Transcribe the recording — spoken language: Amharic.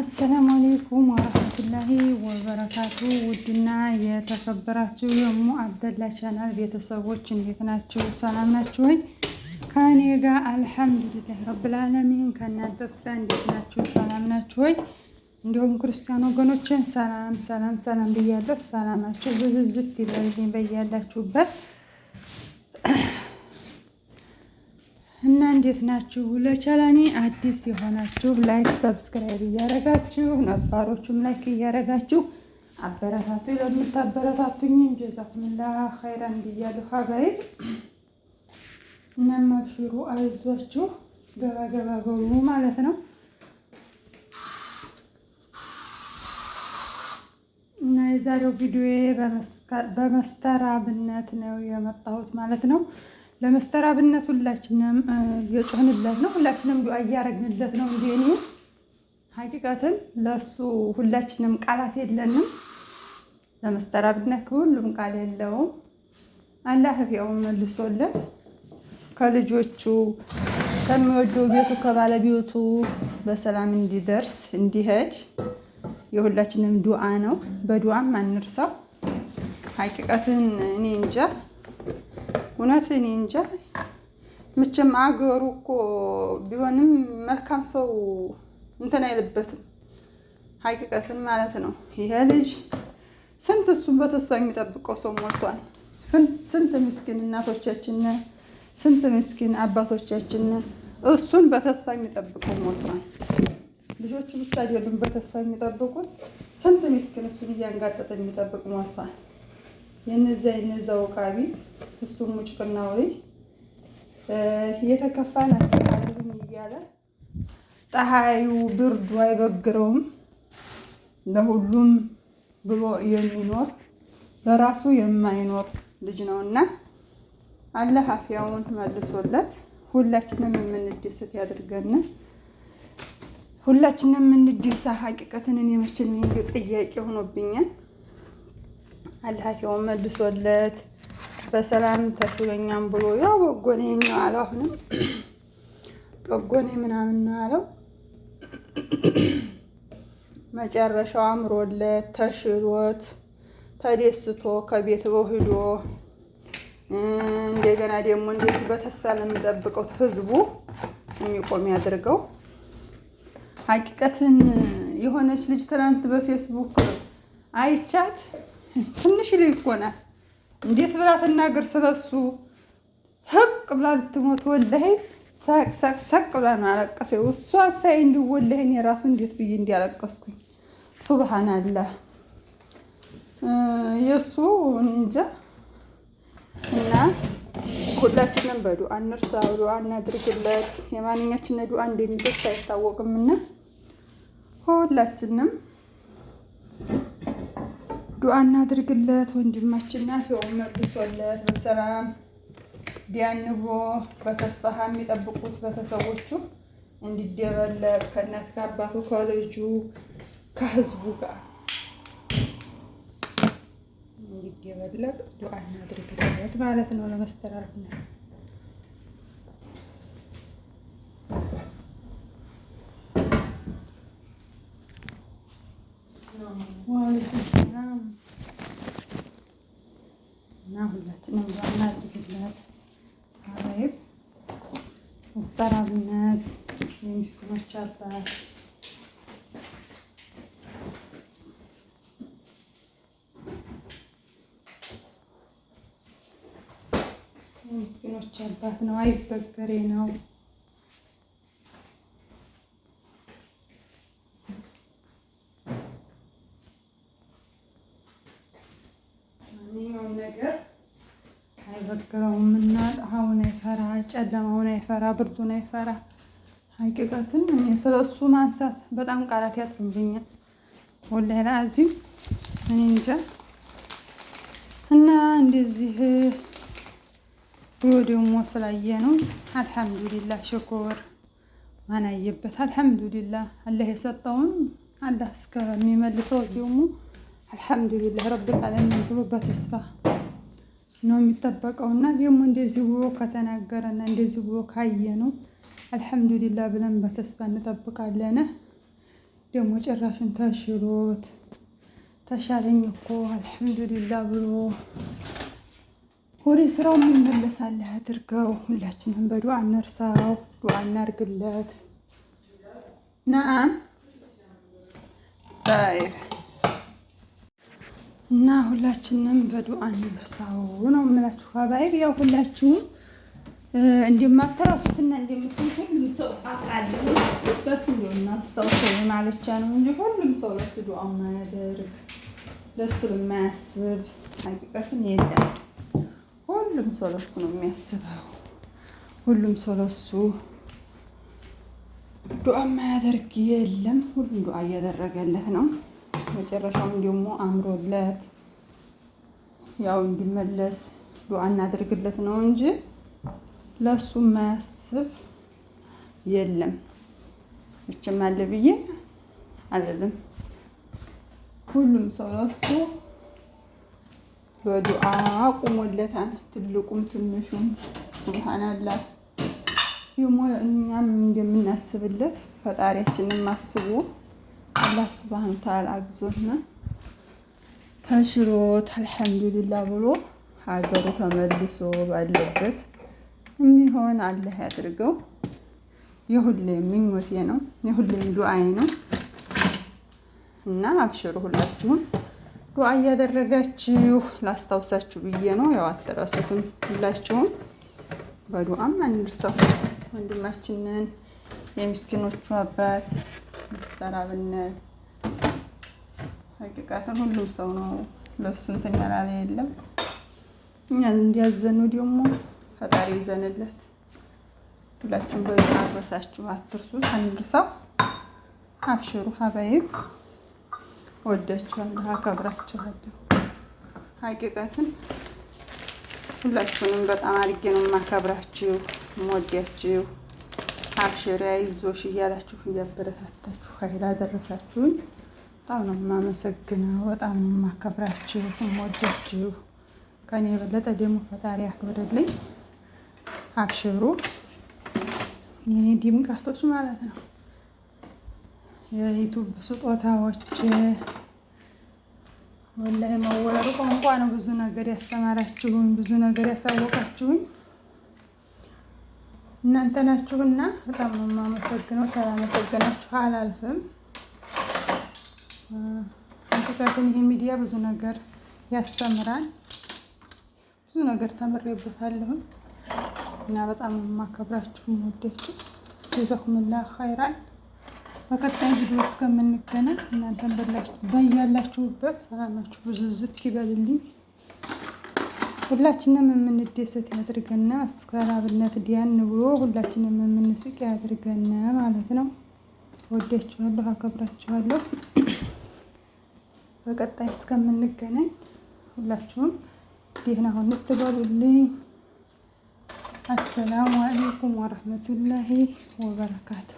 አሰላሙ አለይኩም ወራህመቱላሂ ወበረካቱ። ውድና የተከበራችሁ የሙ አብደላ ቻናል ቤተሰቦች እንዴት ናችሁ? ሰላም ናችሁ ወይ? ከኔ ጋር አልሐምዱሊላህ ረብል ዓለሚን። ከእናንተስ ጋር እንዴት ናችሁ? ሰላም ናችሁ ወይ? እንዲሁም ክርስቲያን ወገኖችን ሰላም ብያለሁ። ሰላማችሁ ብዝዝት ይበልልኝ በያላችሁበት እና እንዴት ናችሁ? ለቻናሌ አዲስ የሆናችሁ ላይክ ሰብስክራይብ እያረጋችሁ ነባሮቹም ላይክ እያረጋችሁ አበረታቱ። ለምታበረታቱኝ ጀዛኩሙላህ ኸይራን ብያለሁ። ሀባይ እናም አብሽሩ አይዟችሁ፣ ገባ በሉ ማለት ነው። እና የዛሬው ቪዲዮ በመስተራብነት ነው የመጣሁት ማለት ነው። ለመስተራብነት ሁላችንም የጮህንለት ነው፣ ሁላችንም ዱዓ እያረግንለት ነው። እንዴ እኔ ሀቂቃትን ለሱ ሁላችንም ቃላት የለንም። ለመስተራብነት ሁሉም ቃል የለውም። አላህ ያው መልሶለት ከልጆቹ ከሚወደው ቤቱ ከባለቤቱ በሰላም እንዲደርስ እንዲሄድ የሁላችንም ዱዓ ነው። በዱዓም አንርሳው። ሀቂቃትን እኔ እንጃ እውነት እኔ እንጃ። መቼም አገሩ እኮ ቢሆንም መልካም ሰው እንትን አይልበትም። ሀቂቀትን ማለት ነው። ይሄ ልጅ ስንት እሱን በተስፋ የሚጠብቀው ሰው ሞልቷል። ስንት ምስኪን እናቶቻችን፣ ስንት ምስኪን አባቶቻችን እሱን በተስፋ የሚጠብቀው ሞልቷል። ልጆቹ ብቻ አይደሉም በተስፋ የሚጠብቁት፣ ስንት ምስኪን እሱን እያንጋጠጠ የሚጠብቅ ሞልቷል። የነዛ ወቃቢ እሱም ሙጭቅና ወይ የተከፋን አስቃልኝ እያለ ፀሐዩ ብርዱ አይበግረውም። ለሁሉም ብሎ የሚኖር ለራሱ የማይኖር ልጅ ነውና አላህ አፍያውን መልሶለት ሁላችንም የምንደሰት ያድርገን። ሁላችንም የምንደሳ ሀቂቀትን እኔ መቼም እንዲሁ ጥያቄ ሆኖብኛል። አላህ አፍያውን መልሶለት በሰላም ተሽሎኛም ብሎ ያው በጎኔ ነው አለው። አሁንም በጎኔ ምናምን ነው አለው። መጨረሻው አምሮለት ተሽሎት ተደስቶ ከቤት ሄዶ እንደገና ደግሞ እንደዚህ በተስፋ ለሚጠብቀው ህዝቡ የሚቆም ያድርገው። ሀቂቀትን የሆነች ልጅ ትናንት በፌስቡክ አይቻት ትንሽ ልጅ እኮ ናት። እንዴት ብላ ትናገር ስለሱ? ህቅ ብላ ልትሞት ወላሂ ሳቅ ብላ ነው አለቀሰው። እሷን ሳይ እንዲሁ ወላሂ እኔ ራሱ እንዴት ብዬ እንዲያለቀስኩኝ ሱብሃንአላህ። የሱ እንጃ። እና ሁላችንም በዱዓ እንርሳ፣ ዱዓ እናድርግለት። የማንኛችን ዱዓ እንደሚደርስ አይታወቅምና ሁላችንም ዱዓ እናድርግለት። ወንድማችን አፍያው መልሶለት በሰላም ዲያንቦ በተስፋ የሚጠብቁት ቤተሰቦቹ እንዲደበለቅ ከእናት ከአባቱ ከልጁ ከህዝቡ ጋር እንዲደበለቅ ዱዓ እናድርግለት ማለት ነው። ለመስተራብነት እና ሁላችንም ዱዓ እናድርግለት። አሬብ መስተራብነት የሚስኪኖች አባት የሚስኪኖች አባት ነው። አይበገሬ ነው። ነገር አይበግረውም እና ፀሐዩን አይፈራ፣ ጨለማውን አይፈራ፣ ብርዱን አይፈራ። ሀቂቀትን እኔ ስለሱ ማንሳት በጣም ቃላት ያጥሩብኛል ወላሂ ለአዚም እኔ እንጃ። እና እንደዚህ ደግሞ ስላየ ነው አልሐምዱሊላህ ሽኩር ማናየበት አልሐምዱሊላህ። አላህ የሰጠውን አላህ እስከሚመልሰው ደግሞ አልሐምዱሊላህ ረብል ዓለሚን ብሎ በተስፋ ነው የሚጠበቀውና ደግሞ እንደዚህ ብሎ ከተናገረና እንደዚህ ብሎ ካየ ነው አልሐምዱሊላህ ብለን በተስፋ እንጠብቃለን። ደግሞ ጭራሽን ተሽሎት ተሻለኝ እኮ አልሐምዱሊላህ ብሎ ወደ ስራው የሚመለሳል አድርገው። ሁላችንም በዱዓ እንርሳው፣ ዱዓ እናርግለት። ነአም طيب እና ሁላችንም በዱዓ እንርሳው ነው የምላችሁ ሀባይብ። ያው ሁላችሁም እንደማትረሱትና እንደምትሉ ሁሉም ሰው አውቃለሁ። በስ እንደው እናስታውሰው ማለቻ ነው እንጂ ሁሉም ሰው ለሱ ዱዓ ማያደርግ ለሱ የማያስብ ሀቂቀትን የለም። ሁሉም ሰው ለሱ ነው የሚያስበው። ሁሉም ሰው ለሱ ዱዓ ማያደርግ የለም። ሁሉም ዱዓ እያደረገለት ነው። መጨረሻውም ደግሞ አምሮለት ያው እንዲመለስ ዱዓ እናደርግለት ነው እንጂ ለሱ የማያስብ የለም። እችም አለ ብዬ አይደለም። ሁሉም ሰው ለሱ በዱዓ ቁሞለታል። ትልቁም ትንሹም ሱብሃንአላህ። እኛም እንደምናስብለት ፈጣሪያችንን አስቡ። አላህ ሱብሃነሁ ወተዓላ አግዞና ተሽሎት አልሐምዱሊላህ ብሎ ሀገሩ ተመልሶ ባለበት የሚሆን አላህ ያድርገው። የሁሌም ምኞቴ ነው፣ የሁሌም ዱዓዬ ነው እና አብሽሩ ሁላችሁም ዱዓ እያደረጋችሁ ላስታውሳችሁ ብዬ ነው። ያው አትረሱትም ሁላችሁም በዱዓም አንርሳው ወንድማችንን የምስኪኖቹ አባት ተራብነት ሀቂቃትን ሁሉም ሰው ነው ለሱ እንትን ያላለ የለም። እኛ እንዲያዘኑ ደግሞ ፈጣሪ ይዘንለት። ሁላችሁም በዱዓ አድረሳችሁ አትርሱት፣ አንርሳው። አብሽሩ ሀባይብ፣ ወዳችኋለሁ፣ አከብራችኋለሁ። ሀቂቃትን ሁላችሁንም በጣም አድርጌ ነው የማከብራችሁ የምወዳችሁ። አብሽሪ አይዞሽ እያላችሁ እያበረታታችሁ ኃይል አደረሳችሁኝ። በጣም ነው የማመሰግነው፣ በጣም ነው የማከብራችሁ የምወዳችሁ። ከኔ የበለጠ ደግሞ ፈጣሪ ያክብርልኝ። አብሽሩ የኔ ድምቀቶች ማለት ነው። የዩቱብ ስጦታዎች ወላሂ መወለዱ ቋንቋ ነው። ብዙ ነገር ያስተማራችሁኝ፣ ብዙ ነገር ያሳወቃችሁኝ እናንተ ናችሁና በጣም ነው የማመሰግነው። ሳላመሰግናችሁ አላልፍም። አንተካትን ይሄ ሚዲያ ብዙ ነገር ያስተምራል፣ ብዙ ነገር ተምሬበታለሁ እና በጣም ነው የማከብራችሁ የምወዳችሁ። ጀዛኩሙላህ ኸይራን። በቀጣይ ቪዲዮ እስከምንገናኝ እናንተን በያላችሁበት ሰላማችሁ ብዝዝት ይበልልኝ። ሁላችንም የምንደሰት ያድርገና አስከራብነት ዲያን ብሎ ሁላችንም የምንስቅ ያድርገና ማለት ነው። ወዳችኋለሁ፣ አከብራችኋለሁ። በቀጣይ እስከምንገናኝ ሁላችሁም ደህና ሁኑ ትበሉልኝ። አሰላሙ አለይኩም ወራህመቱላሂ ወበረካቱሁ።